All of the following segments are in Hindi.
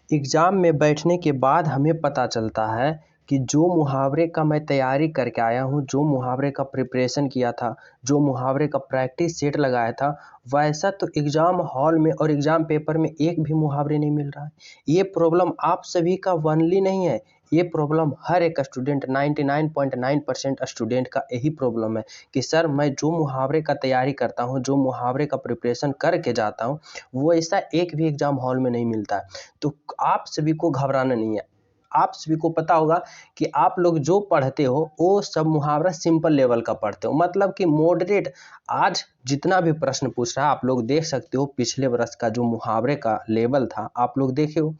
एग्ज़ाम में बैठने के बाद हमें पता चलता है कि जो मुहावरे का मैं तैयारी करके आया हूँ, जो मुहावरे का प्रिपरेशन किया था, जो मुहावरे का प्रैक्टिस सेट लगाया था, वैसा तो एग्ज़ाम हॉल में और एग्ज़ाम पेपर में एक भी मुहावरे नहीं मिल रहा है। ये प्रॉब्लम आप सभी का ओनली नहीं है, ये प्रॉब्लम हर एक स्टूडेंट 99.9% स्टूडेंट का यही प्रॉब्लम है कि सर मैं जो मुहावरे का तैयारी करता हूँ, जो मुहावरे का प्रिपरेशन करके जाता हूँ, वो ऐसा एक भी एग्ज़ाम हॉल में नहीं मिलता है। तो आप सभी को घबराना नहीं है। आप सभी को पता होगा कि आप लोग जो पढ़ते हो वो सब मुहावरा सिंपल लेवल का पढ़ते हो, मतलब कि मॉडरेट। आज जितना भी प्रश्न पूछ रहा है आप लोग देख सकते हो, पिछले वर्ष का जो मुहावरे का लेवल था आप लोग देखे हो।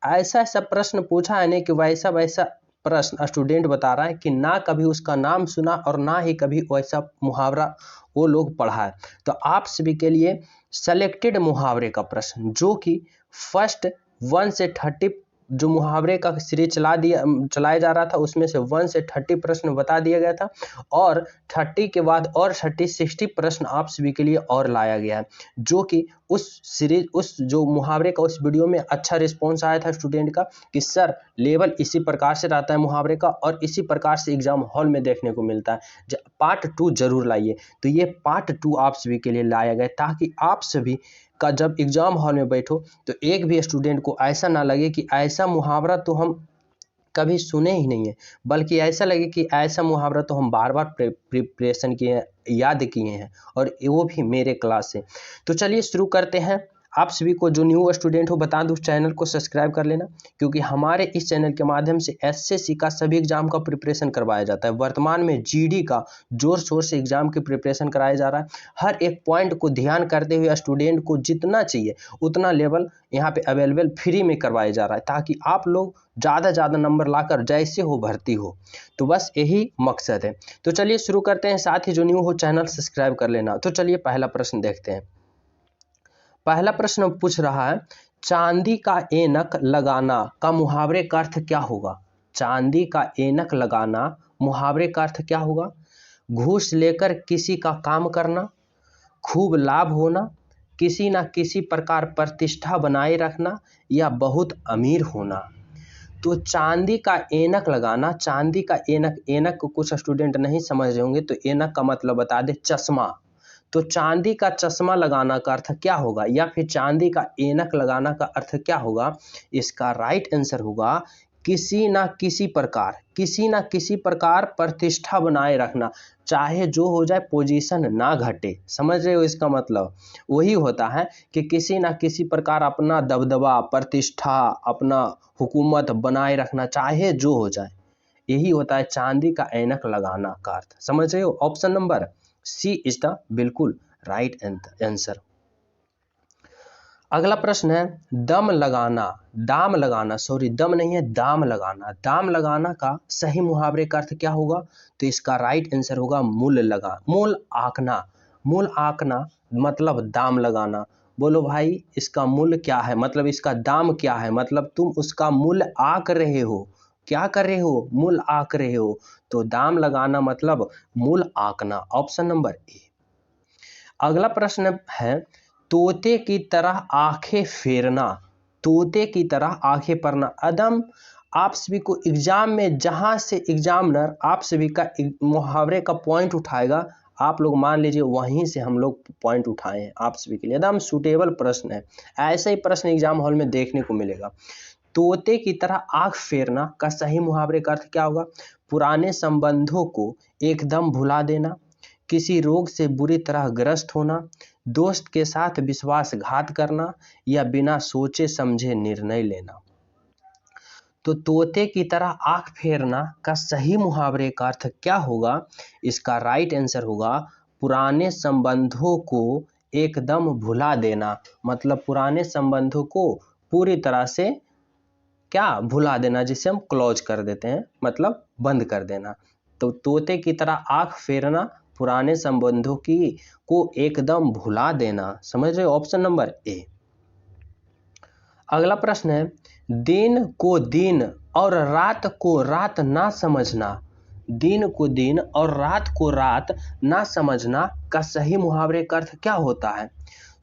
ऐसा ऐसा प्रश्न पूछा है नहीं कि वैसा वैसा प्रश्न स्टूडेंट बता रहा है कि ना कभी उसका नाम सुना और ना ही कभी वैसा मुहावरा वो लोग पढ़ा है। तो आप सभी के लिए सेलेक्टेड मुहावरे का प्रश्न, जो कि फर्स्ट 1 से 30 जो मुहावरे का सीरीज चलाया जा रहा था, उसमें से 1 से 30 प्रश्न बता दिया गया था और 30 के बाद और 60 प्रश्न आप सभी के लिए और लाया गया है, जो कि उस सीरीज उस जो मुहावरे का उस वीडियो में अच्छा रिस्पॉन्स आया था स्टूडेंट का कि सर लेवल इसी प्रकार से रहता है मुहावरे का और इसी प्रकार से एग्जाम हॉल में देखने को मिलता है। पार्ट 2 जरूर लाइए। तो ये पार्ट 2 आप सभी के लिए लाया गया ताकि आप सभी का जब एग्ज़ाम हॉल में बैठो तो एक भी स्टूडेंट को ऐसा ना लगे कि ऐसा मुहावरा तो हम कभी सुने ही नहीं है, बल्कि ऐसा लगे कि ऐसा मुहावरा तो हम बार बार प्रिपरेशन किए हैं, याद किए हैं और वो भी मेरे क्लास से। तो चलिए शुरू करते हैं। आप सभी को जो न्यू स्टूडेंट हो बता दूं, चैनल को सब्सक्राइब कर लेना, क्योंकि हमारे इस चैनल के माध्यम से एसएससी का सभी एग्जाम का प्रिपरेशन करवाया जाता है। वर्तमान में जीडी का जोर शोर से एग्जाम की प्रिपरेशन कराया जा रहा है। हर एक पॉइंट को ध्यान करते हुए स्टूडेंट को जितना चाहिए उतना लेवल यहाँ पे अवेलेबल फ्री में करवाया जा रहा है, ताकि आप लोग ज़्यादा नंबर लाकर जैसे हो भर्ती हो। तो बस यही मकसद है। तो चलिए शुरू करते हैं। साथ ही जो न्यू हो चैनल सब्सक्राइब कर लेना। तो चलिए पहला प्रश्न देखते हैं। पहला प्रश्न पूछ रहा है, चांदी का ऐनक लगाना का मुहावरे का अर्थ क्या होगा? चांदी का ऐनक लगाना मुहावरे का अर्थ क्या होगा? घूस लेकर किसी का काम करना, खूब लाभ होना, किसी न किसी प्रकार प्रतिष्ठा बनाए रखना या बहुत अमीर होना। तो चांदी का ऐनक लगाना, चांदी का ऐनक, ऐनक को कुछ स्टूडेंट नहीं समझ रहे होंगे तो ऐनक का मतलब बता दे, चश्मा। तो चांदी का चश्मा लगाना का अर्थ क्या होगा, या फिर चांदी का ऐनक लगाना का अर्थ क्या होगा? इसका राइट आंसर होगा किसी ना किसी प्रकार प्रतिष्ठा बनाए रखना, चाहे जो हो जाए पोजीशन ना घटे। समझ रहे हो इसका मतलब? वही होता है कि किसी ना किसी प्रकार अपना दबदबा, प्रतिष्ठा, अपना हुकूमत बनाए रखना, चाहे जो हो जाए। यही होता है चांदी का ऐनक लगाना का अर्थ। समझ रहे हो? Option number C is the बिल्कुल राइट आंसर। अगला प्रश्न है, दम लगाना, दाम लगाना, सॉरी दम नहीं है, दाम लगाना, दाम लगाना का सही मुहावरे का अर्थ क्या होगा? तो इसका राइट आंसर होगा मूल आंकना। मूल आंकना मतलब दाम लगाना। बोलो भाई इसका मूल्य क्या है, मतलब इसका दाम क्या है, मतलब तुम उसका मूल्य आंक रहे हो। क्या कर रहे हो? मूल आंक रहे हो। तो दाम लगाना मतलब मूल आंकना। Option number A. अगला प्रश्न है, तोते की तरह आंखें फेरना, तोते की तरह आंखें पड़ना। अदम आप सभी को एग्जाम में जहां से एग्जामिनर आप सभी का मुहावरे का पॉइंट उठाएगा, आप लोग मान लीजिए वहीं से हम लोग पॉइंट उठाए हैं आप सभी के लिए। एकदम सूटेबल प्रश्न है, ऐसा ही प्रश्न एग्जाम हॉल में देखने को मिलेगा। तोते की तरह आंख फेरना का सही मुहावरे का अर्थ क्या होगा? पुराने संबंधों को एकदम भुला देना, किसी रोग से बुरी तरह ग्रस्त होना, दोस्त के साथ विश्वासघात करना या बिना सोचे समझे निर्णय लेना। तो तोते की तरह आंख फेरना का सही मुहावरे का अर्थ क्या होगा? इसका राइट आंसर होगा पुराने संबंधों को एकदम भुला देना, मतलब पुराने संबंधों को पूरी तरह से क्या भुला देना, जिसे हम क्लोज कर देते हैं, मतलब बंद कर देना। तो तोते की तरह आंख फेरना, पुराने संबंधों की को एकदम भुला देना। समझ रहे हो? Option number A. अगला प्रश्न है, दिन को दिन और रात को रात ना समझना, दिन को दिन और रात को रात ना समझना का सही मुहावरे का अर्थ क्या होता है?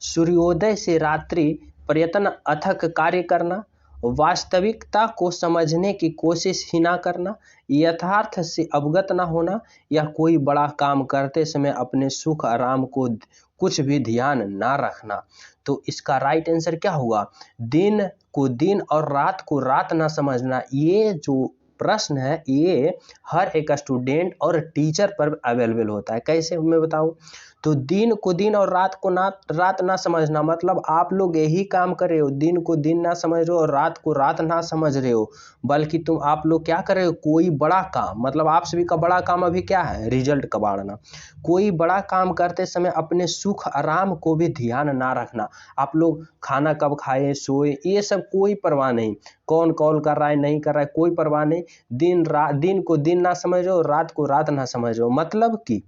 सूर्योदय से रात्रि प्रयत्न अथक कार्य करना, वास्तविकता को समझने की कोशिश ही ना करना, यथार्थ से अवगत ना होना, या कोई बड़ा काम करते समय अपने सुख आराम को कुछ भी ध्यान ना रखना। तो इसका राइट आंसर क्या होगा? दिन को दिन और रात को रात ना समझना। ये जो प्रश्न है ये हर एक स्टूडेंट और टीचर पर अवेलेबल होता है। कैसे मैं बताऊं? तो दिन को दिन और रात को रात ना समझना मतलब आप लोग यही काम कर रहे हो, दिन को दिन ना समझ रहे हो और रात को रात ना समझ रहे हो, बल्कि आप लोग क्या कर रहे हो? कोई बड़ा काम, मतलब आप सभी का बड़ा काम अभी क्या है? रिजल्ट कबाड़ना। कोई बड़ा काम करते समय अपने सुख आराम को भी ध्यान ना रखना। आप लोग खाना कब खाए, सोए, ये सब कोई परवाह नहीं। कौन कॉल कर रहा है, नहीं कर रहा है, कोई परवाह नहीं। दिन को दिन ना समझ रहे हो, रात को रात ना समझ रहे हो, मतलब कि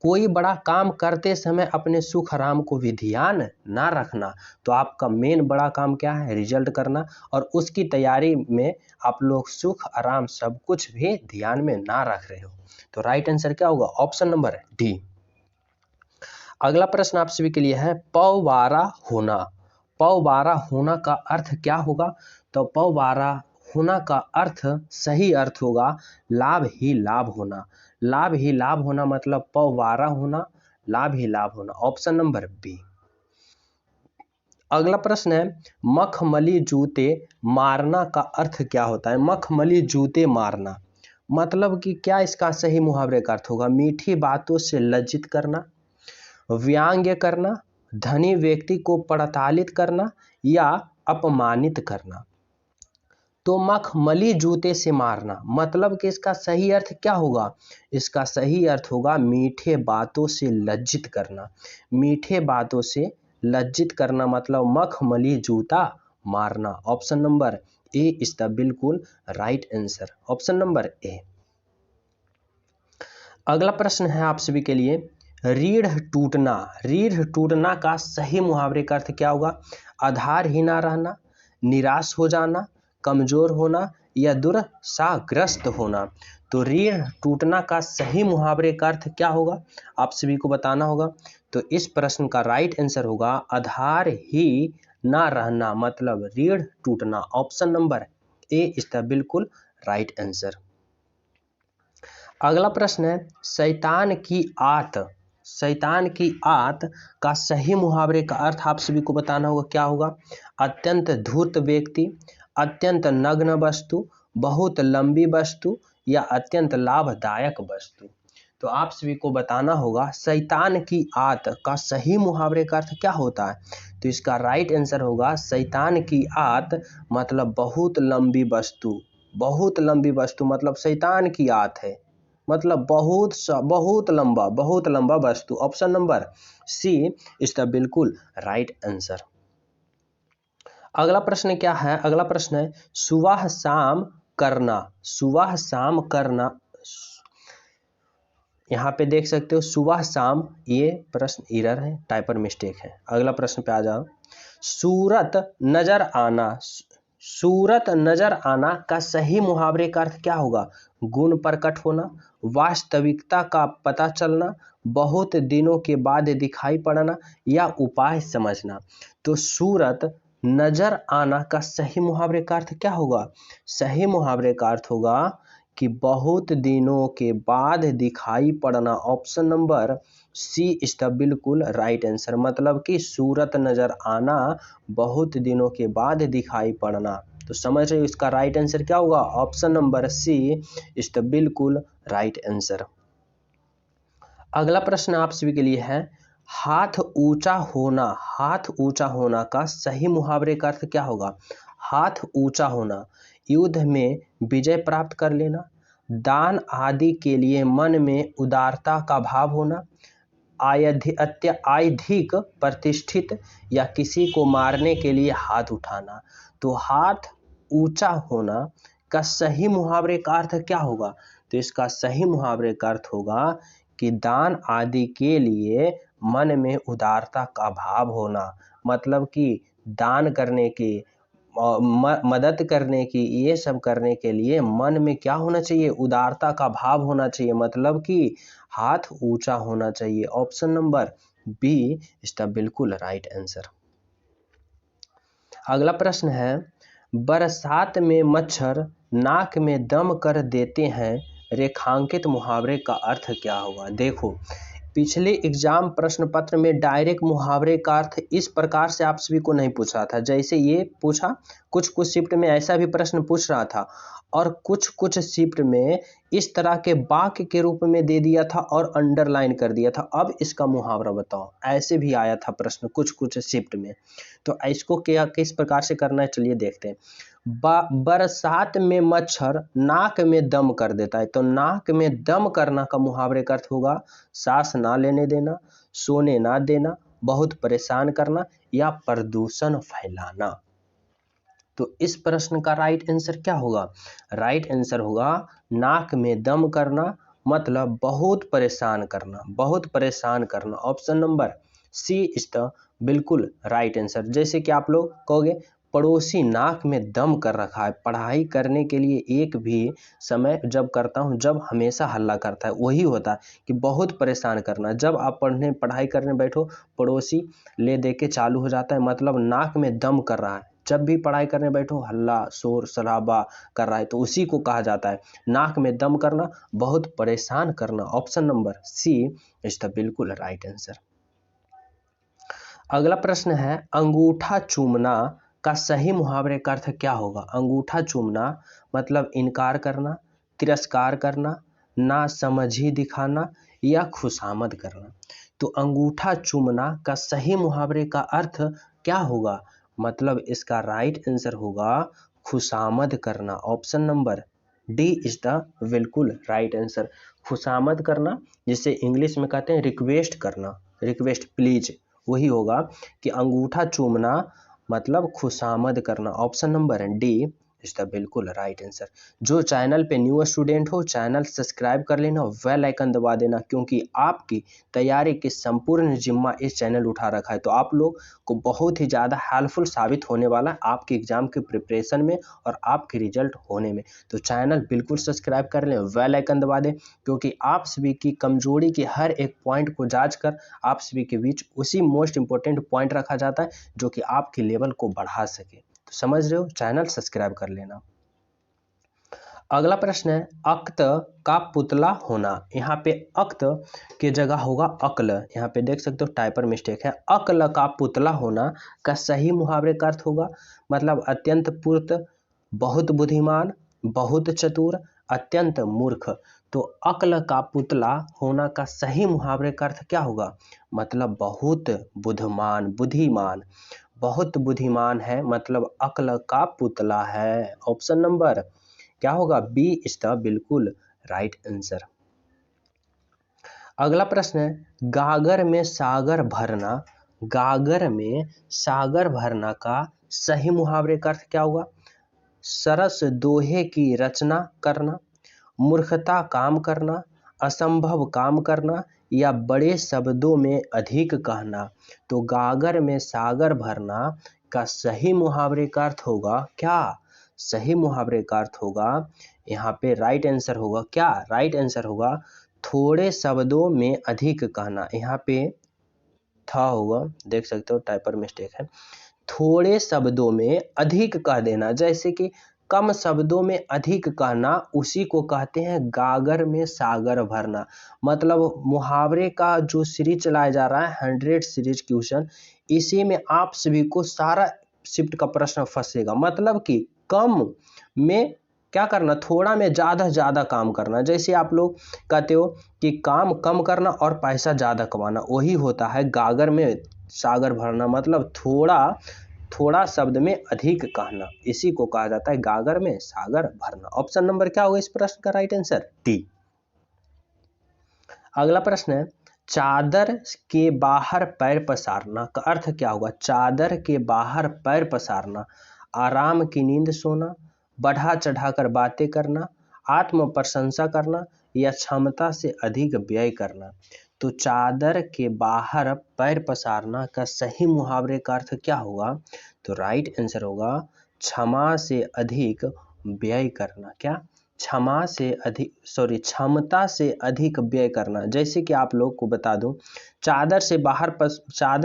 कोई बड़ा काम करते समय अपने सुख आराम को भी ध्यान ना रखना। तो आपका मेन बड़ा काम क्या है? रिजल्ट करना, और उसकी तैयारी में आप लोग सुख आराम सब कुछ भी ध्यान में ना रख रहे हो। तो राइट आंसर क्या होगा? Option number D. अगला प्रश्न आप सभी के लिए है पौवारा होना। पौवारा होना का अर्थ क्या होगा? तो पौवारा होना का अर्थ, सही अर्थ होगा लाभ ही लाभ होना। लाभ ही लाभ होना मतलब पौवारा होना, लाभ ही लाभ होना। Option number B. अगला प्रश्न है मखमली जूते मारना का अर्थ क्या होता है? मखमली जूते मारना मतलब कि क्या इसका सही मुहावरे का अर्थ होगा? मीठी बातों से लज्जित करना, व्यंग्य करना, धनी व्यक्ति को प्रताड़ित करना, या अपमानित करना। तो मखमली जूते से मारना मतलब कि इसका सही अर्थ क्या होगा? इसका सही अर्थ होगा मीठे बातों से लज्जित करना। मीठे बातों से लज्जित करना मतलब मखमली जूता मारना। Option number A is the बिल्कुल right answer. Option number A. अगला प्रश्न है आप सभी के लिए रीढ़ टूटना। रीढ़ टूटना का सही मुहावरे का अर्थ क्या होगा? आधारहीन रहना, निराश हो जाना, कमजोर होना, या दुर्दशाग्रस्त होना। तो रीढ़ टूटना का सही मुहावरे का अर्थ क्या होगा? आप सभी को बताना होगा। तो इस प्रश्न का राइट आंसर होगा आधार ही ना रहना मतलब रीढ़ टूटना। Option number A is the बिल्कुल राइट आंसर। अगला प्रश्न है शैतान की आत। शैतान की आत का सही मुहावरे का अर्थ आप सभी को बताना होगा क्या होगा? अत्यंत धूर्त व्यक्ति, अत्यंत नग्न वस्तु, बहुत लंबी वस्तु, या अत्यंत लाभदायक वस्तु। तो आप सभी को बताना होगा शैतान की आत का सही मुहावरे का अर्थ क्या होता है? तो इसका राइट आंसर होगा शैतान की आत मतलब बहुत लंबी वस्तु। बहुत लंबी वस्तु मतलब शैतान की आत है, मतलब बहुत लंबा वस्तु। Option number C is the बिल्कुल राइट आंसर। अगला प्रश्न क्या है? अगला प्रश्न है सुबह शाम करना। सुबह शाम करना, यहाँ पे देख सकते हो सुबह शाम, ये प्रश्न एरर है, टाइपर मिस्टेक है। अगला प्रश्न पे आ जाओ। सूरत नजर आना। सूरत नजर आना का सही मुहावरे का अर्थ क्या होगा? गुण प्रकट होना, वास्तविकता का पता चलना, बहुत दिनों के बाद दिखाई पड़ना, या उपाय समझना। तो सूरत नजर आना का सही मुहावरे का अर्थ क्या होगा? सही मुहावरे का अर्थ होगा कि बहुत दिनों के बाद दिखाई पड़ना। Option number C is the बिल्कुल राइट आंसर मतलब कि सूरत नजर आना, बहुत दिनों के बाद दिखाई पड़ना। तो समझ रहे हो इसका राइट आंसर क्या होगा? Option number C is the बिल्कुल राइट आंसर। अगला प्रश्न आप सभी के लिए है हाथ ऊंचा होना। हाथ ऊंचा होना का सही मुहावरे का अर्थ क्या होगा? हाथ ऊंचा होना, युद्ध में विजय प्राप्त कर लेना, दान आदि के लिए मन में उदारता का भाव होना, अत्यधिक प्रतिष्ठित, या किसी को मारने के लिए हाथ उठाना। तो हाथ ऊंचा होना का सही मुहावरे का अर्थ क्या होगा? तो इसका सही मुहावरे का अर्थ होगा कि दान आदि के लिए मन में उदारता का भाव होना, मतलब कि दान करने की, मदद करने की, ये सब करने के लिए मन में क्या होना चाहिए? उदारता का भाव होना चाहिए, मतलब कि हाथ ऊंचा होना चाहिए। Option number B is the बिल्कुल राइट आंसर। अगला प्रश्न है बरसात में मच्छर नाक में दम कर देते हैं, रेखांकित मुहावरे का अर्थ क्या होगा। देखो, पिछले एग्जाम प्रश्न पत्र में डायरेक्ट मुहावरे का अर्थ इस प्रकार से आप सभी को नहीं पूछ रहा था, जैसे ये पूछा, कुछ कुछ शिफ्ट में ऐसा भी प्रश्न पूछ रहा था और कुछ कुछ शिफ्ट में इस तरह के वाक्य के रूप में दे दिया था और अंडरलाइन कर दिया था, अब इसका मुहावरा बताओ, ऐसे भी आया था प्रश्न कुछ कुछ शिफ्ट में। तो इसको क्या किस प्रकार से करना है, चलिए देखते हैं। बरसात में मच्छर नाक में दम कर देता है, तो नाक में दम करना का मुहावरे का अर्थ होगा सांस ना लेने देना, सोने ना देना, बहुत परेशान करना या प्रदूषण फैलाना। तो इस प्रश्न का राइट आंसर क्या होगा, राइट आंसर होगा नाक में दम करना, मतलब बहुत परेशान करना, बहुत परेशान करना। Option number C is the बिल्कुल राइट आंसर। जैसे कि आप लोग कहोगे पड़ोसी नाक में दम कर रखा है, पढ़ाई करने के लिए एक भी समय जब करता हूँ जब हमेशा हल्ला करता है, वही होता है कि बहुत परेशान करना। जब आप पढ़ाई करने बैठो, पड़ोसी ले दे के चालू हो जाता है, मतलब नाक में दम कर रहा है। जब भी पढ़ाई करने बैठो हल्ला शोर शराबा कर रहा है, तो उसी को कहा जाता है नाक में दम करना, बहुत परेशान करना। Option number C is the बिल्कुल राइट आंसर। अगला प्रश्न है, अंगूठा चूमना का सही मुहावरे का अर्थ क्या होगा। अंगूठा चूमना मतलब इनकार करना, तिरस्कार करना, ना समझी दिखाना या खुशामद करना। तो अंगूठा चूमना का सही मुहावरे का अर्थ क्या होगा, मतलब इसका राइट आंसर होगा खुशामद करना। Option number D is the बिल्कुल राइट आंसर। खुशामद करना, जिसे इंग्लिश में कहते हैं रिक्वेस्ट करना, रिक्वेस्ट प्लीज, वही होगा कि अंगूठा चूमना मतलब खुशामद करना। Option number D is the बिल्कुल राइट आंसर। जो चैनल पे न्यू स्टूडेंट हो, चैनल सब्सक्राइब कर लेना, बेल आइकन दबा देना, क्योंकि आपकी तैयारी की संपूर्ण जिम्मा इस चैनल उठा रखा है। तो आप लोग को बहुत ही ज़्यादा हेल्पफुल साबित होने वाला है आपके एग्जाम के प्रिपरेशन में और आपके रिजल्ट होने में। तो चैनल बिल्कुल सब्सक्राइब कर लें, बेल आइकन दबा दें, क्योंकि आप सभी की कमजोरी के हर एक पॉइंट को जांच कर आप सभी के बीच उसी मोस्ट इंपॉर्टेंट पॉइंट रखा जाता है जो कि आपके लेवल को बढ़ा सके। तो समझ रहे हो, चैनल सब्सक्राइब कर लेना। अगला प्रश्न है, अक्त का पुतला होना। यहाँ पे अक्त की जगह होगा अक्ल, यहाँ पे देख सकते हो टाइपर मिस्टेक है। अक्ल का पुतला होना का सही मुहावरे का अर्थ होगा मतलब अत्यंत पूर्त, बहुत बुद्धिमान, बहुत चतुर, अत्यंत मूर्ख। तो अक्ल का पुतला होना का सही मुहावरे का अर्थ क्या होगा, मतलब बहुत बुद्धिमान, बुद्धिमान, बहुत बुद्धिमान है, मतलब अक्ल का पुतला है। ऑप्शन नंबर क्या होगा, बी इज द बिल्कुल राइट आंसर। अगला प्रश्न है, गागर में सागर भरना, गागर में सागर भरना का सही मुहावरे का अर्थ क्या होगा, सरस दोहे की रचना करना, मूर्खता काम करना, असंभव काम करना या बड़े शब्दों में अधिक कहना। तो गागर में सागर भरना का सही मुहावरे का अर्थ होगा क्या, सही मुहावरे का अर्थ होगा यहाँ पे राइट आंसर होगा क्या, राइट आंसर होगा थोड़े शब्दों में अधिक कहना। यहाँ पे था होगा, देख सकते हो टाइपर मिस्टेक है। थोड़े शब्दों में अधिक कह देना, जैसे कि कम शब्दों में अधिक कहना, उसी को कहते हैं गागर में सागर भरना। मतलब मुहावरे का जो सीरीज चलाया जा रहा है 100 सीरीज क्वेश्चन, इसी में आप सभी को सारा शिफ्ट का प्रश्न फंसेगा। मतलब कि कम में क्या करना, थोड़ा में ज़्यादा काम करना। जैसे आप लोग कहते हो कि काम कम करना और पैसा ज़्यादा कमाना, वही होता है गागर में सागर भरना, मतलब थोड़ा शब्द में अधिक कहना, इसी को कहा जाता है गागर में सागर भरना। ऑप्शन नंबर क्या होगा इस प्रश्न का राइट आंसर, डी। अगला प्रश्न है, चादर के बाहर पैर पसारना का अर्थ क्या होगा। चादर के बाहर पैर पसारना, आराम की नींद सोना, बढ़ा चढ़ाकर बातें करना, आत्म प्रशंसा करना या क्षमता से अधिक व्यय करना। तो चादर के बाहर पैर पसारना का सही मुहावरे का अर्थ क्या होगा, तो राइट आंसर होगा क्षमा से अधिक व्यय करना। क्या, क्षमता से अधिक व्यय करना। जैसे कि आप लोग को बता दूं, चादर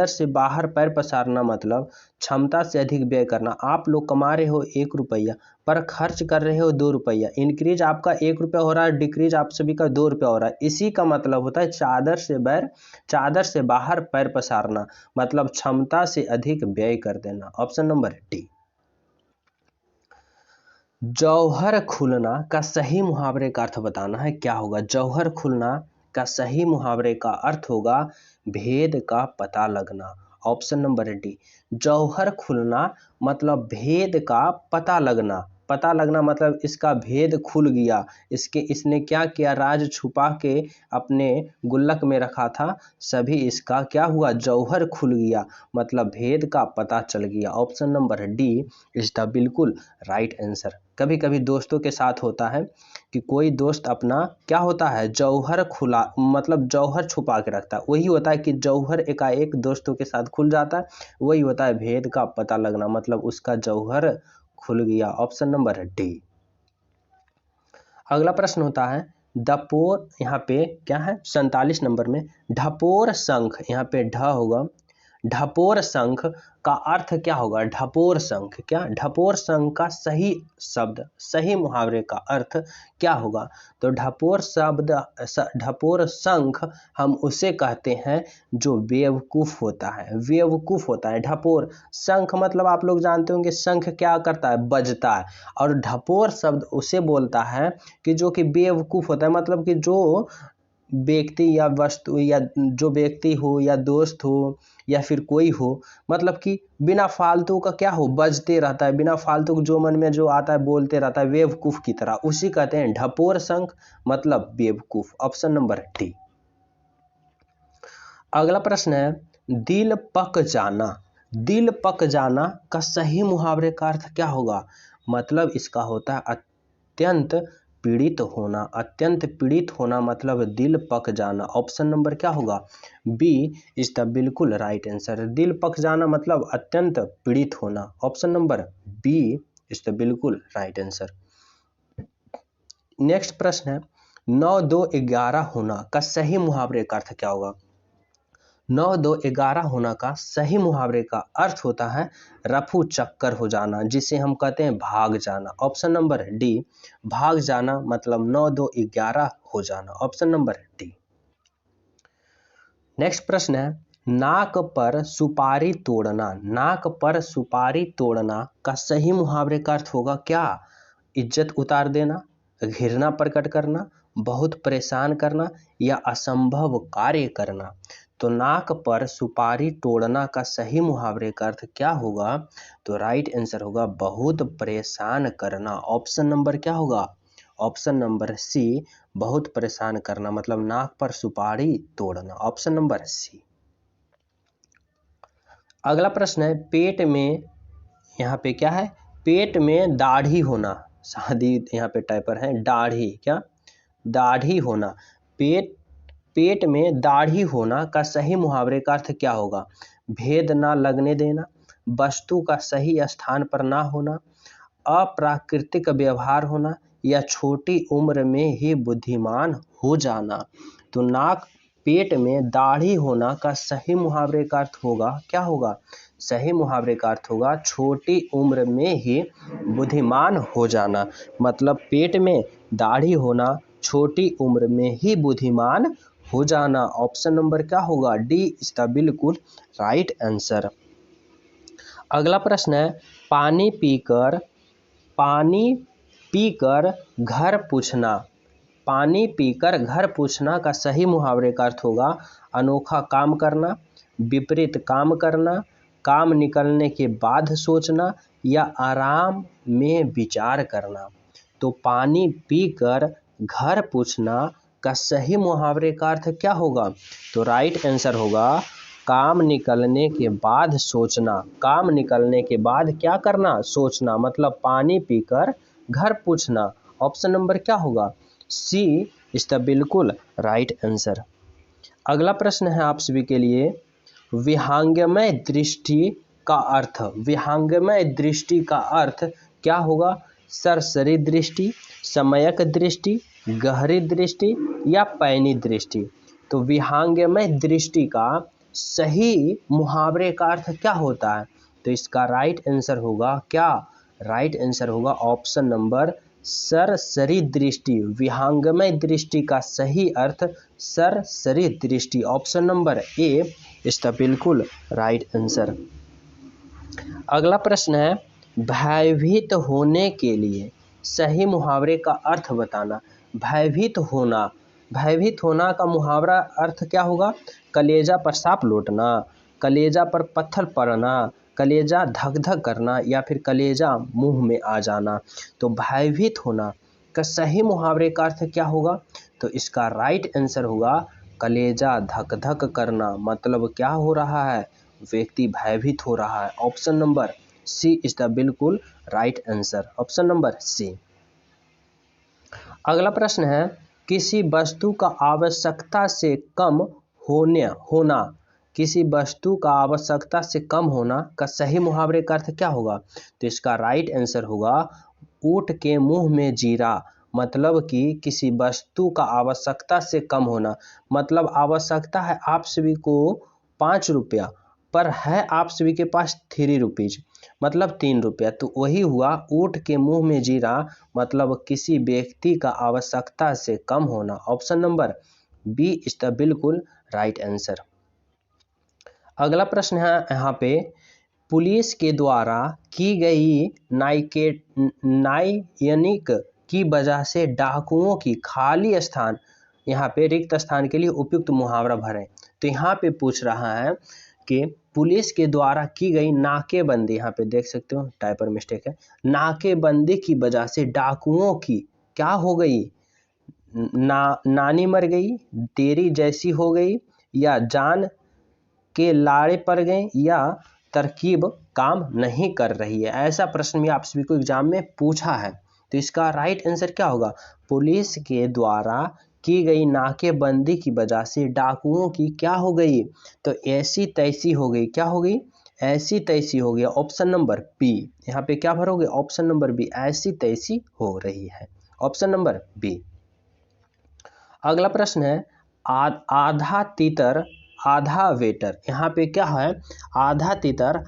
से बाहर पैर पसारना मतलब क्षमता से अधिक व्यय करना। आप लोग कमा रहे हो 1 रुपया पर खर्च कर रहे हो 2 रुपया। इंक्रीज आपका 1 रुपया हो रहा है, डिक्रीज आप सभी का 2 रुपया हो रहा है। इसी का मतलब होता है चादर से बाहर पैर पसारना, मतलब क्षमता से अधिक व्यय कर देना। Option number D. जौहर खुलना का सही मुहावरे का अर्थ बताना है, क्या होगा? जौहर खुलना का सही मुहावरे का अर्थ होगा भेद का पता लगना। Option number D. जौहर खुलना मतलब भेद का पता लगना मतलब इसका भेद खुल गया, इसने क्या किया, राज छुपा के अपने गुल्लक में रखा था, सभी इसका क्या हुआ, जौहर खुल गया, मतलब भेद का पता चल गया। Option number D is the बिल्कुल राइट आंसर। कभी कभी दोस्तों के साथ होता है कि कोई दोस्त अपना क्या होता है, जौहर खुला मतलब जौहर छुपा के रखता है, वही होता है कि जौहर एकाएक दोस्तों के साथ खुल जाता है, वही होता है भेद का पता लगना, मतलब उसका जौहर खुल गया। Option number D. अगला प्रश्न होता है दपोर, यहाँ पे क्या है 47 नंबर में, ढपोर शंख, यहाँ पे ढ होगा, ढपोर शंख का अर्थ क्या होगा? ढपोर शंख, क्या ढपोर शंख का सही शब्द, सही मुहावरे का अर्थ क्या होगा? तो ढपोर शंख हम उसे कहते हैं जो बेवकूफ होता है, ढपोर शंख मतलब आप लोग जानते होंगे शंख क्या करता है, बजता है, और ढपोर शब्द उसे बोलता है कि जो कि बेवकूफ होता है, मतलब कि जो व्यक्ति या वस्तु या जो व्यक्ति हो या दोस्त हो या फिर कोई हो, मतलब कि बिना फालतू का क्या हो, बजते रहता है, बिना फालतू जो मन में जो आता है बोलते रहता है, बेवकूफ की तरह, उसी कहते हैं ढपोर शंख मतलब बेवकूफ। Option number D. अगला प्रश्न है दिल पक जाना का सही मुहावरे का अर्थ क्या होगा? मतलब इसका होता है अत्यंत पीड़ित होना मतलब दिल पक जाना। ऑप्शन नंबर क्या होगा? बी इज द बिल्कुल राइट आंसर। दिल पक जाना मतलब अत्यंत पीड़ित होना। Option number B is the बिल्कुल राइट आंसर। नेक्स्ट प्रश्न है 9 2 11 होना का सही मुहावरे का अर्थ क्या होगा? 9 2 11 होना का सही मुहावरे का अर्थ होता है रफू चक्कर हो जाना, जिसे हम कहते हैं भाग जाना। ऑप्शन नंबर डी, भाग जाना मतलब 9 2 11 हो जाना। Option number D. नेक्स्ट प्रश्न है नाक पर सुपारी तोड़ना का सही मुहावरे का अर्थ होगा क्या? इज्जत उतार देना, घृणा प्रकट करना, बहुत परेशान करना या असंभव कार्य करना। तो नाक पर सुपारी तोड़ना का सही मुहावरे का अर्थ क्या होगा? तो राइट आंसर होगा बहुत परेशान करना। ऑप्शन नंबर क्या होगा? ऑप्शन नंबर सी, बहुत परेशान करना मतलब नाक पर सुपारी तोड़ना। Option number C. अगला प्रश्न है पेट में, यहाँ पे क्या है, पेट में दाढ़ी होना, शादी यहाँ पे टाइपर है, दाढ़ी, क्या दाढ़ी होना, पेट में दाढ़ी होना का सही मुहावरे का अर्थ क्या होगा? भेद ना लगने देना, वस्तु का सही स्थान पर ना होना, अप्राकृतिक व्यवहार होना या छोटी उम्र में ही बुद्धिमान हो जाना। तो पेट में दाढ़ी होना का सही मुहावरे का अर्थ होगा क्या होगा? सही मुहावरे का अर्थ होगा छोटी उम्र में ही बुद्धिमान हो जाना, मतलब पेट में दाढ़ी होना, छोटी उम्र में ही बुद्धिमान हो जाना। ऑप्शन नंबर क्या होगा? डी इज द बिल्कुल राइट आंसर। अगला प्रश्न है पानी पीकर घर पूछना का सही मुहावरे का अर्थ होगा अनोखा काम करना, विपरीत काम करना, काम निकलने के बाद सोचना या आराम में विचार करना। तो पानी पीकर घर पूछना का सही मुहावरे का अर्थ क्या होगा? तो राइट आंसर होगा काम निकलने के बाद सोचना, काम निकलने के बाद क्या करना? सोचना, मतलब पानी पीकर घर पूछना। ऑप्शन नंबर क्या होगा? सी इज द बिल्कुल राइट आंसर। अगला प्रश्न है आप सभी के लिए विहंगमय दृष्टि का अर्थ क्या होगा? सरसरी दृष्टि, समयक दृष्टि, गहरी दृष्टि या पैनी दृष्टि। तो विहंगमय दृष्टि का सही मुहावरे का अर्थ क्या होता है? तो इसका राइट आंसर होगा क्या? राइट आंसर होगा ऑप्शन नंबर सरसरी दृष्टि। विहंगमय दृष्टि का सही अर्थ सरसरी दृष्टि। Option number A is the बिल्कुल राइट आंसर। अगला प्रश्न है, भयभीत होने के लिए सही मुहावरे का अर्थ बताना। भयभीत होना, भयभीत होना का मुहावरा अर्थ क्या होगा? कलेजा पर सांप लौटना, कलेजा पर पत्थर पड़ना, कलेजा धक धक करना या फिर कलेजा मुंह में आ जाना। तो भयभीत होना का सही मुहावरे का अर्थ क्या होगा? तो इसका राइट आंसर होगा कलेजा धक धक करना। मतलब क्या हो रहा है? व्यक्ति भयभीत हो रहा है। Option number C is the बिल्कुल right answer. Option number C. अगला प्रश्न है, किसी वस्तु का आवश्यकता से कम होना, किसी वस्तु का आवश्यकता से कम होना का सही मुहावरे का अर्थ क्या होगा? तो इसका राइट आंसर होगा ऊंट के मुंह में जीरा। मतलब कि किसी वस्तु का आवश्यकता से कम होना, मतलब आवश्यकता है आप सभी को 5 रुपया, पर है आप सभी के पास 3 रुपीज, मतलब 3 रुपया। तो वही हुआ ऊंट के मुंह में जीरा, मतलब किसी व्यक्ति का आवश्यकता से कम होना। Option number B is the बिल्कुल राइट आंसर। अगला प्रश्न है यहाँ पे, पुलिस के द्वारा की गई नायनिक की वजह से डाकुओं की खाली स्थान, यहाँ पे रिक्त स्थान के लिए उपयुक्त मुहावरा भरें। तो यहाँ पे पूछ रहा है कि पुलिस के द्वारा की गई नाकेबंदी, यहाँ पे देख सकते हो टाइपर मिस्टेक है, नाकेबंदी की वजह से डाकुओं की क्या हो गई? नानी मर गई, तेरी जैसी हो गई, या जान के लाड़े पड़ गए, या तरकीब काम नहीं कर रही है। ऐसा प्रश्न भी आप सभी को एग्जाम में पूछा है। तो इसका राइट आंसर क्या होगा? पुलिस के द्वारा की गई नाकेबंदी की वजह से डाकुओं की क्या हो गई? तो ऐसी तैसी हो गई। क्या हो गई? ऐसी तैसी हो गया। Option number B. यहाँ पे क्या भरोगे? ऑप्शन नंबर बी, ऐसी तैसी हो रही है। Option number B. अगला प्रश्न है, आधा तीतर आधा वेटर। यहाँ पे क्या है? आधा तीतर,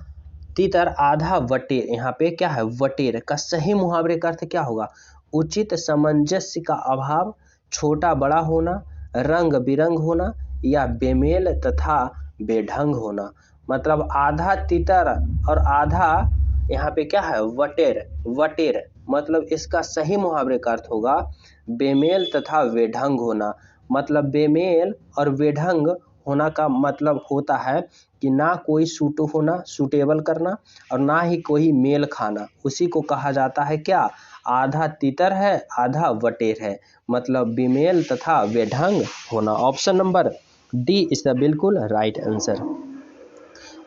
तीतर आधा वटेर। यहाँ पे क्या है? वटेर का सही मुहावरे का अर्थ क्या होगा? उचित सामंजस्य का अभाव, छोटा बड़ा होना, रंग बिरंग होना या बेमेल तथा बेढंग होना। मतलब आधा तीतर और आधा यहाँ पे क्या है? वटेर। वटेर मतलब इसका सही मुहावरे का अर्थ होगा बेमेल तथा बेढंग होना। मतलब बेमेल और बेढंग होना का मतलब होता है कि ना कोई सूट होना, सूटेबल करना, और ना ही कोई मेल खाना। उसी को कहा जाता है क्या? आधा तीतर है आधा वटेर है, मतलब बेमेल तथा बेढंग होना। Option number D is the बिल्कुल राइट आंसर।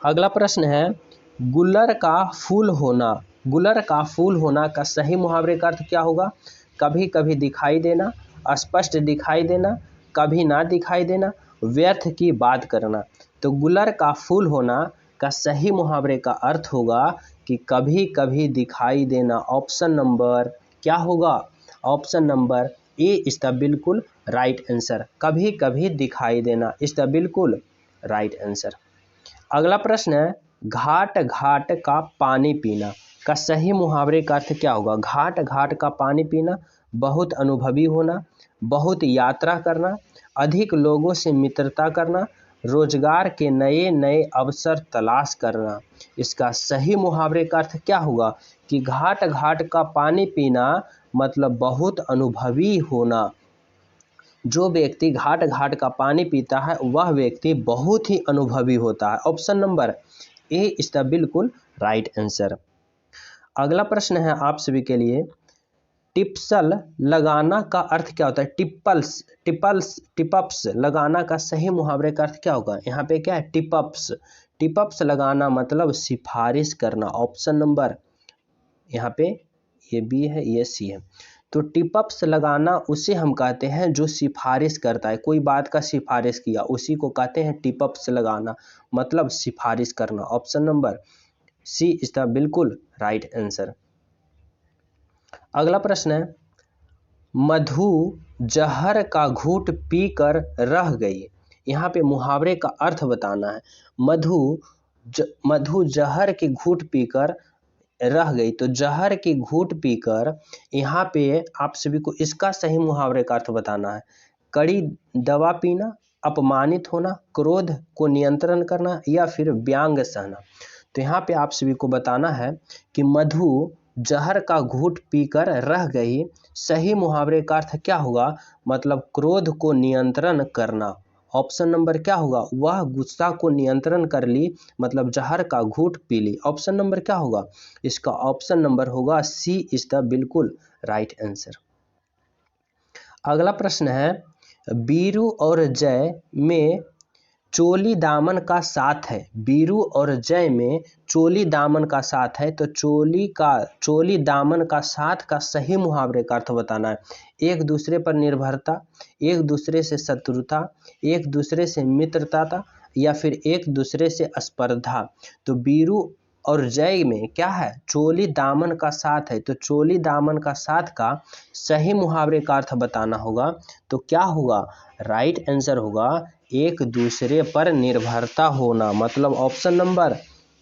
अगला प्रश्न है, गुल्लर का फूल होना। गुल्लर का फूल होना का सही मुहावरे का अर्थ क्या होगा? कभी कभी दिखाई देना, स्पष्ट दिखाई देना, कभी ना दिखाई देना, व्यर्थ की बात करना। तो गुल्लर का फूल होना का सही मुहावरे का अर्थ होगा कि कभी कभी दिखाई देना। ऑप्शन नंबर क्या होगा? Option number A is the बिल्कुल राइट आंसर। कभी कभी दिखाई देना इज द बिल्कुल राइट आंसर। अगला प्रश्न है, घाट घाट का पानी पीना का सही मुहावरे का अर्थ क्या होगा? घाट घाट का पानी पीना, बहुत अनुभवी होना, बहुत यात्रा करना, अधिक लोगों से मित्रता करना, रोजगार के नए नए अवसर तलाश करना। इसका सही मुहावरे का अर्थ क्या होगा? कि घाट घाट का पानी पीना मतलब बहुत अनुभवी होना। जो व्यक्ति घाट घाट का पानी पीता है वह व्यक्ति बहुत ही अनुभवी होता है। Option number A is the बिल्कुल राइट आंसर। अगला प्रश्न है आप सभी के लिए, टिप्सल लगाना का अर्थ क्या होता है? टिप्पल्स टिप्पल्स टिपअप्स लगाना का सही मुहावरे का अर्थ क्या होगा? यहाँ पे क्या है? टिपअप्स। टिपअप्स लगाना मतलब सिफारिश करना। ऑप्शन नंबर यहाँ पे ये बी है, ये सी है। तो टिपअप्स लगाना उसे हम कहते हैं जो सिफारिश करता है, कोई बात का सिफारिश किया उसी को कहते हैं टिपअप्स लगाना, मतलब सिफारिश करना। Option number C is the बिल्कुल राइट आंसर। अगला प्रश्न है, मधु जहर का घूंट पीकर रह गई। यहाँ पे मुहावरे का अर्थ बताना है। मधु जहर के घूंट पीकर रह गई, तो जहर की घूंट पीकर, यहाँ पे आप सभी को इसका सही मुहावरे का अर्थ बताना है। कड़ी दवा पीना, अपमानित होना, क्रोध को नियंत्रण करना या फिर व्यंग सहना। तो यहाँ पे आप सभी को बताना है कि मधु जहर का घूंट पीकर रह गई, सही मुहावरे का अर्थ क्या होगा, मतलब क्रोध को नियंत्रण करना। ऑप्शन नंबर क्या होगा, वह गुस्सा को नियंत्रण कर ली, मतलब जहर का घूंट पी ली। ऑप्शन नंबर क्या होगा, इसका ऑप्शन नंबर होगा सी इज द बिल्कुल राइट आंसर। अगला प्रश्न है, बीरू और जय में चोली दामन का साथ है। बीरू और जय में चोली दामन का साथ है, तो चोली दामन का साथ का सही मुहावरे का अर्थ बताना है। एक दूसरे पर निर्भरता, एक दूसरे से शत्रुता, एक दूसरे से मित्रता या फिर एक दूसरे से स्पर्धा। तो बीरू और जय में क्या है, चोली दामन का साथ है, तो चोली दामन का साथ का सही मुहावरे का अर्थ बताना होगा। तो क्या होगा, राइट आंसर होगा एक दूसरे पर निर्भरता होना, मतलब option number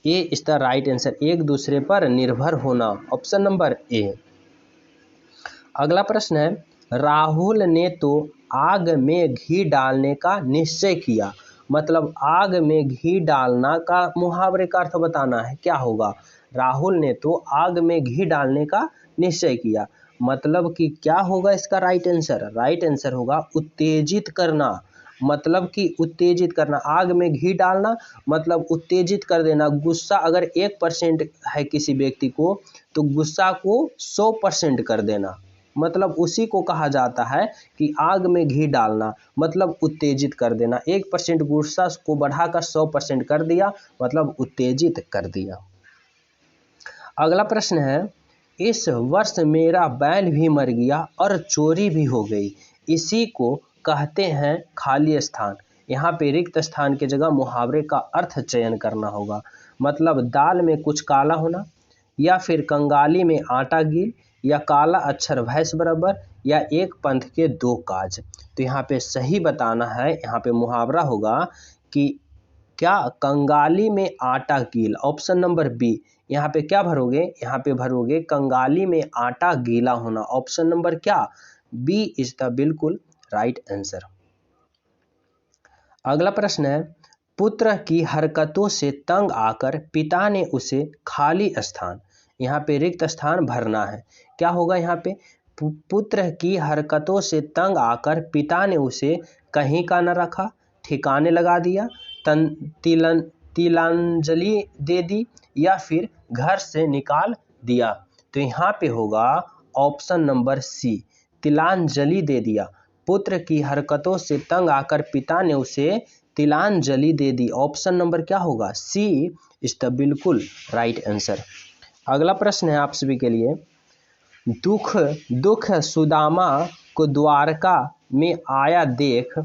A is the right answer, एक दूसरे पर निर्भर होना, ऑप्शन नंबर ए। अगला प्रश्न है, राहुल ने तो आग में घी डालने का निश्चय किया। मतलब आग में घी डालना का मुहावरे का अर्थ बताना है, क्या होगा, राहुल ने तो आग में घी डालने का निश्चय किया, मतलब कि क्या होगा इसका राइट आंसर, राइट आंसर होगा उत्तेजित करना। मतलब कि उत्तेजित करना, आग में घी डालना मतलब उत्तेजित कर देना। गुस्सा अगर 1% है किसी व्यक्ति को, तो गुस्सा को 100% कर देना, मतलब उसी को कहा जाता है कि आग में घी डालना, मतलब उत्तेजित कर देना। 1% गुस्सा को बढ़ाकर 100% कर दिया, मतलब उत्तेजित कर दिया। अगला प्रश्न है, इस वर्ष मेरा बैल भी मर गया और चोरी भी हो गई, इसी को कहते हैं खाली स्थान। यहाँ पे रिक्त स्थान की जगह मुहावरे का अर्थ चयन करना होगा। मतलब दाल में कुछ काला होना, या फिर कंगाली में आटा गील, या काला अक्षर भैंस बराबर, या एक पंथ के दो काज। तो यहाँ पे सही बताना है, यहाँ पे मुहावरा होगा कि क्या, कंगाली में आटा गील, ऑप्शन नंबर बी। यहाँ पे क्या भरोगे, यहाँ पे भरोगे कंगाली में आटा गीला होना, ऑप्शन नंबर क्या, बी इज द बिल्कुल राइट आंसर। अगला प्रश्न है, पुत्र की हरकतों से तंग आकर पिता ने उसे खाली स्थान, यहाँ पे रिक्त स्थान भरना है। क्या होगा यहाँ पे, पुत्र की हरकतों से तंग आकर पिता ने उसे कहीं का न रखा, ठिकाने लगा दिया, तिलांजलि दे दी, या फिर घर से निकाल दिया। तो यहाँ पे होगा ऑप्शन नंबर सी, तिलांजलि दे दिया। पुत्र की हरकतों से तंग आकर पिता ने उसे तिलांजलि दे दी, ऑप्शन नंबर क्या होगा, सी इज द बिल्कुल राइट आंसर। अगला प्रश्न है आप सभी के लिए, दुख सुदामा को द्वारका में आया देख,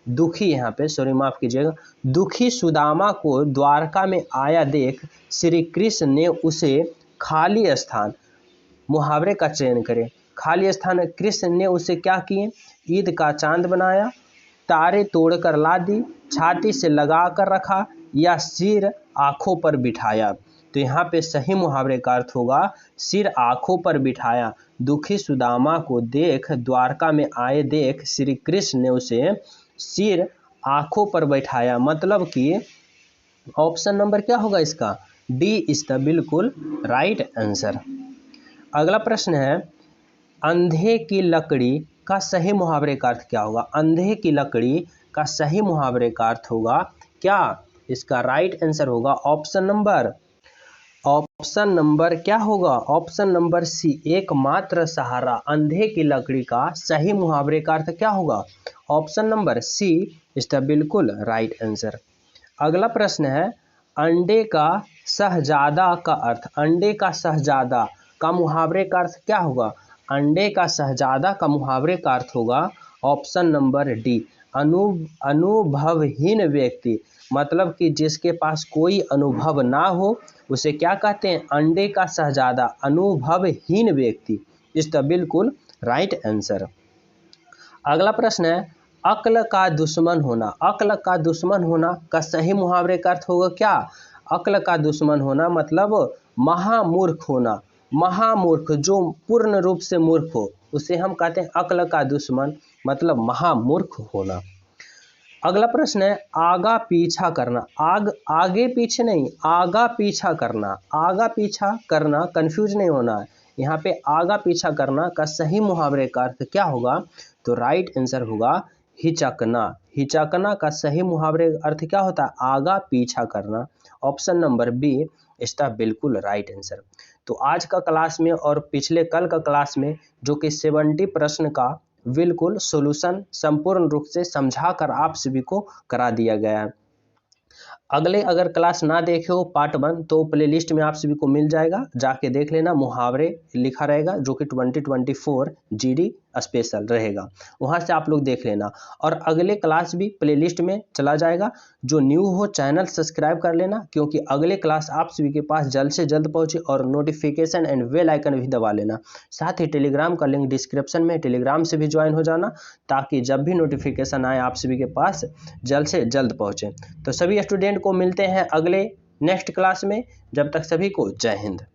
दुखी यहाँ पे सॉरी माफ कीजिएगा, दुखी सुदामा को द्वारका में आया देख श्री कृष्ण ने उसे खाली स्थान, मुहावरे का चयन करें। खाली स्थान, कृष्ण ने उसे क्या किए, ईद का चांद बनाया, तारे तोड़कर ला दी, छाती से लगा कर रखा, या सिर आंखों पर बिठाया। तो यहाँ पे सही मुहावरे का अर्थ होगा सिर आंखों पर बिठाया। दुखी सुदामा को देख द्वारका में आए देख श्री कृष्ण ने उसे सिर आंखों पर बैठाया, मतलब कि ऑप्शन नंबर क्या होगा इसका, डी इज द बिल्कुल राइट आंसर। अगला प्रश्न है, अंधे की लकड़ी का सही मुहावरे का अर्थ क्या होगा। अंधे की लकड़ी का सही मुहावरे का अर्थ होगा क्या, इसका राइट आंसर होगा ऑप्शन नंबर क्या होगा, ऑप्शन नंबर सी, एकमात्र सहारा। अंधे की लकड़ी का सही मुहावरे का अर्थ क्या होगा, option number C is the बिल्कुल राइट आंसर। अगला प्रश्न है, अंडे का शहजादा का अर्थ, अंडे का शहजादा का मुहावरे का अर्थ क्या होगा। अंडे का शहजादा का मुहावरे का अर्थ होगा ऑप्शन नंबर डी, अनुभवहीन व्यक्ति। मतलब कि जिसके पास कोई अनुभव ना हो उसे क्या कहते हैं, अंडे का शहजादा, अनुभवहीन व्यक्ति। इज द बिल्कुल राइट आंसर। अगला प्रश्न है अक्ल का दुश्मन होना। अक्ल का दुश्मन होना का सही मुहावरे का अर्थ होगा क्या? अक्ल का दुश्मन होना मतलब महामूर्ख होना। महामूर्ख जो पूर्ण रूप से मूर्ख हो उसे हम कहते हैं अक्ल का दुश्मन, मतलब महामूर्ख होना। अगला प्रश्न है आगा पीछा करना। आगे पीछे नहीं, आगा पीछा करना। आगा पीछा करना, कंफ्यूज नहीं होना है। यहाँ पे आगा पीछा करना का सही मुहावरे का अर्थ क्या होगा? तो राइट आंसर होगा हिचकना। हिचकना का सही मुहावरे का अर्थ क्या होता है? आगा पीछा करना। ऑप्शन नंबर बी इसका बिल्कुल राइट आंसर। तो आज का क्लास में और पिछले कल का क्लास में जो कि 70 प्रश्न का बिल्कुल सॉल्यूशन संपूर्ण रूप से समझाकर आप सभी को करा दिया गया है। अगले अगर क्लास ना देखे हो पार्ट 1 तो प्लेलिस्ट में आप सभी को मिल जाएगा, जाके देख लेना। मुहावरे लिखा रहेगा जो कि 2024 जीडी स्पेशल रहेगा, वहां से आप लोग देख लेना। और अगले क्लास भी प्लेलिस्ट में चला जाएगा। जो न्यू हो चैनल सब्सक्राइब कर लेना, क्योंकि अगले क्लास आप सभी के पास जल्द से जल्द पहुंचे। और नोटिफिकेशन एंड बेल आइकन भी दबा लेना। साथ ही टेलीग्राम का लिंक डिस्क्रिप्शन में, टेलीग्राम से भी ज्वाइन हो जाना, ताकि जब भी नोटिफिकेशन आए आप सभी के पास जल्द से जल्द पहुंचे। तो सभी स्टूडेंट को मिलते हैं अगले नेक्स्ट क्लास में। जब तक सभी को जय हिंद।